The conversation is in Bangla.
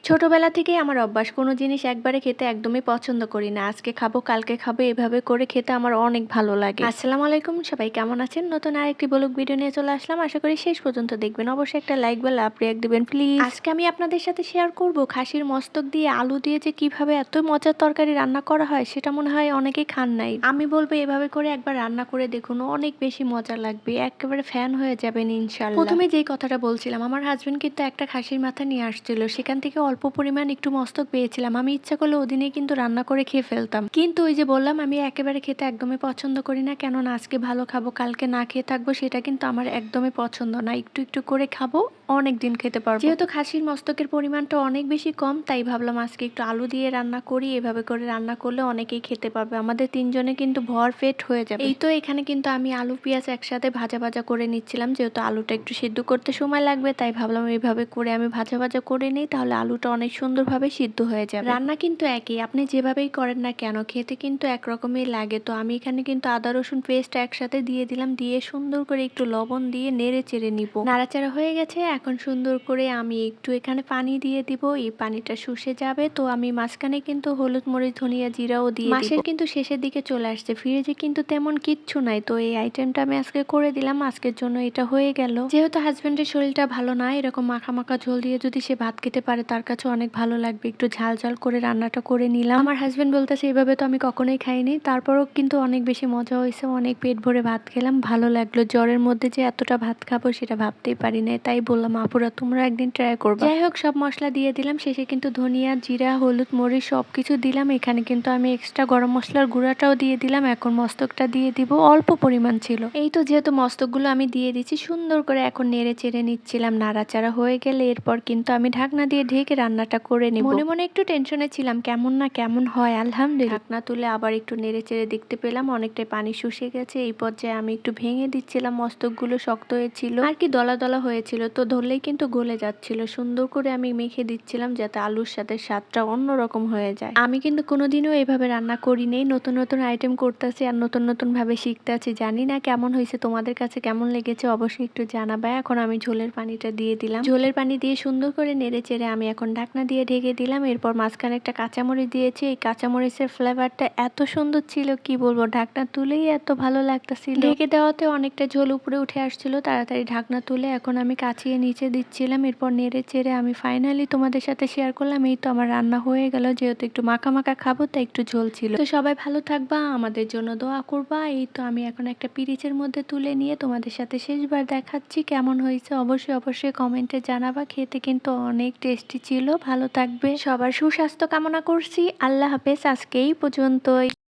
ছোটবেলা থেকেই আমার অভ্যাস, কোনো জিনিস একবারে খেতে একদমই পছন্দ করি না। আজকে খাবো কালকে খাবো এভাবে করে খেতে আমার অনেক ভালো লাগে। আসসালামু আলাইকুম, সবাই কেমন আছেন? নতুন আরেকটি ব্লগ ভিডিও নিয়ে চলে আসলাম। আশা করি শেষ পর্যন্ত দেখবেন। অবশ্যই একটা লাইক বা লাভ রিয়াক্ট দিবেন প্লিজ। আজকে আমি আপনাদের সাথে শেয়ার করব খাসির মস্তক দিয়ে আলু দিয়ে যে কিভাবে এত মজার তরকারি রান্না করা হয়, সেটা মনে হয় অনেকেই খান নাই। আমি বলবো এভাবে করে একবার রান্না করে দেখুন, অনেক বেশি মজা লাগবে, একেবারে ফ্যান হয়ে যাবেন ইনশাআল্লাহ। প্রথমে যেই কথাটা বলছিলাম, আমার হাজবেন্ড কিন্তু একটা খাসির মাথা নিয়ে আসছিল, সেখান থেকে অল্প পরিমাণ একটু মস্তক পেয়েছিলাম। আমি ইচ্ছা করলে ওদিনেই কিন্তু রান্না করে খেয়ে ফেলতাম, কিন্তু ওই যে বললাম আমি একেবারে খেতে একদমই পছন্দ করি না। কেননা আজকে ভালো খাবো কালকে না খেয়ে থাকবো, সেটা কিন্তু আমার একদমই পছন্দ না। একটু একটু করে খাবো, অনেক দিন খেতে পারবো। যেহেতু খাসির মস্তকের পরিমাণটা অনেক বেশি কম, তাই ভাবলাম আজকে একটু আলু দিয়ে রান্না করি। এভাবে করে রান্না করলে অনেকেই খেতে পারবে, আমাদের তিনজনে কিন্তু ভর পেট হয়ে যাবে। এই তো এখানে কিন্তু আমি আলু পেঁয়াজ একসাথে ভাজা ভাজা করে নিচ্ছিলাম, যেহেতু আলুটা একটু সিদ্ধ করতে সময় লাগবে, তাই ভাবলাম এইভাবে করে আমি ভাজা ভাজা করে নিই, তাহলে আলুটা অনেক সুন্দরভাবে সিদ্ধ হয়ে যাবে। রান্না কিন্তু একই, আপনি যেভাবেই করেন না কেন খেতে কিন্তু একরকমই লাগে। তো আমি এখানে কিন্তু আদা রসুন পেস্ট একসাথে দিয়ে দিলাম, দিয়ে সুন্দর করে একটু লবণ দিয়ে নেড়ে চেড়ে নিব। নাড়াচাড়া হয়ে গেছে, এখন সুন্দর করে আমি একটু এখানে পানি দিয়ে দিব, এই পানিটা শুষে যাবে। তো আমি মাঝখানে কিন্তু হলুদ মরিচ ধনিয়া জিরাও দিয়ে দিব। মাসের কিন্তু শেষের দিকে চলে আসছে, ফ্রিজে কিন্তু তেমন কিচ্ছু নাই, তো এই আইটেমটা আমি আজকে করে দিলাম। আজকের জন্য এটা হয়ে গেল। যেহেতু হাজবেন্ডের শরীরটা ভালো না, এরকম মাখা মাখা ঝোল দিয়ে যদি সে ভাত খেতে পারে তার কাছে অনেক ভালো লাগবে। একটু ঝাল ঝাল করে রান্নাটা করে নিলাম। আমার হাজবেন্ড বলতেছে এইভাবে তো আমি কখনোই খাইনি, তারপরও কিন্তু অনেক বেশি মজা হয়েছে, অনেক পেট ভরে ভাত খেলাম, ভালো লাগলো। জ্বরের মধ্যে যে এতটা ভাত খাবো সেটা ভাবতেই পারি না, তাই বললাম আপুরা তোমরা একদিন ট্রাই করবে। যাই হোক, সব মশলা দিয়ে দিলাম, শেষে কিন্তু ধনিয়া জিরা হলুদ মরিচ সবকিছু দিলাম। এখানে কিন্তু আমি এক্সট্রা গরম মশলার গুঁড়াটাও দিয়ে দিলাম। এখন মস্তকটা দিয়ে দিব, অল্প পরিমাণ ছিল। এই তো যেহেতু মস্তকগুলো আমি দিয়ে দিচ্ছি, সুন্দর করে এখন নেড়ে চেড়ে নিচ্ছিলাম। নাড়াচাড়া হয়ে গেলে এরপর কিন্তু আমি ঢাকনা দিয়ে ঢেকে রান্নাটা করে নিব। মনে মনে একটু টেনশনে ছিলাম কেমন না কেমন হয়। আলহামদুলিল্লাহ, ঢাকনা তুলে আবার একটু নেড়ে চেড়ে দেখতে পেলাম অনেকটাই পানি শুষে গেছে। এই পর্যায়ে আমি একটু ভেঙে দিচ্ছিলাম, মস্তকগুলো শক্ত হয়েছিল আর কি দলা দলা হয়েছিল, তো ধরলেই কিন্তু গলে যাচ্ছিল। সুন্দর করে আমি মেখে দিচ্ছিলাম যাতে আলুর সাথে স্বাদটা অন্যরকম হয়ে যায়। আমি কিন্তু কোনোদিনও এইভাবে রান্না করি নেই, নতুন নতুন আইটেম করতেছি আর নতুন নতুন ভাবে শিখতে আছি। জানি না কেমন হয়েছে, তোমাদের কাছে কেমন লেগেছে অবশ্যই একটু জানাবে। এখন আমি ঝোলের পানিটা দিয়ে দিলাম, ঝোলের পানি দিয়ে সুন্দর করে নেড়ে চেড়ে আমি এখন ঢাকনা দিয়ে ঢেকে দিলাম। এরপর মাঝখানে একটা কাঁচামরিচ দিয়েছি, এই কাঁচামরিচের ফ্লেভারটা এত সুন্দর ছিল কি বলবো, ঢাকনা তুলেই এত ভালো লাগতেছিল। ঢেকে দেওয়াতে অনেকটা ঝোল উপরে উঠে আসছিল, তাড়াতাড়ি ঢাকনা তুলে এখন আমি কাছিয়ে নিচে দিচ্ছিলাম। এরপর নেড়ে চেড়ে আমি ফাইনালি তোমাদের সাথে শেয়ার করলাম, এই তো আমার রান্না হয়ে গেল। যেহেতু একটু মাখা মাখা খাবো তাই একটু ঝোল ছিল। তো সবাই ভালো থাকবা, আমাদের জন্য দোয়া করবা। এই তো আমি এখন একটা পিরিচের মধ্যে তুলে নিয়ে তোমাদের সাথে শেষবার দেখাচ্ছি কেমন হয়েছে। অবশ্যই অবশ্যই কমেন্টে জানাবা। খেতে কিন্তু অনেক টেস্টি ছিল। ভালো থাকবে, সবার সুস্বাস্থ্য কামনা করছি। আল্লাহ হাফেজ, আজকে এই পর্যন্তই।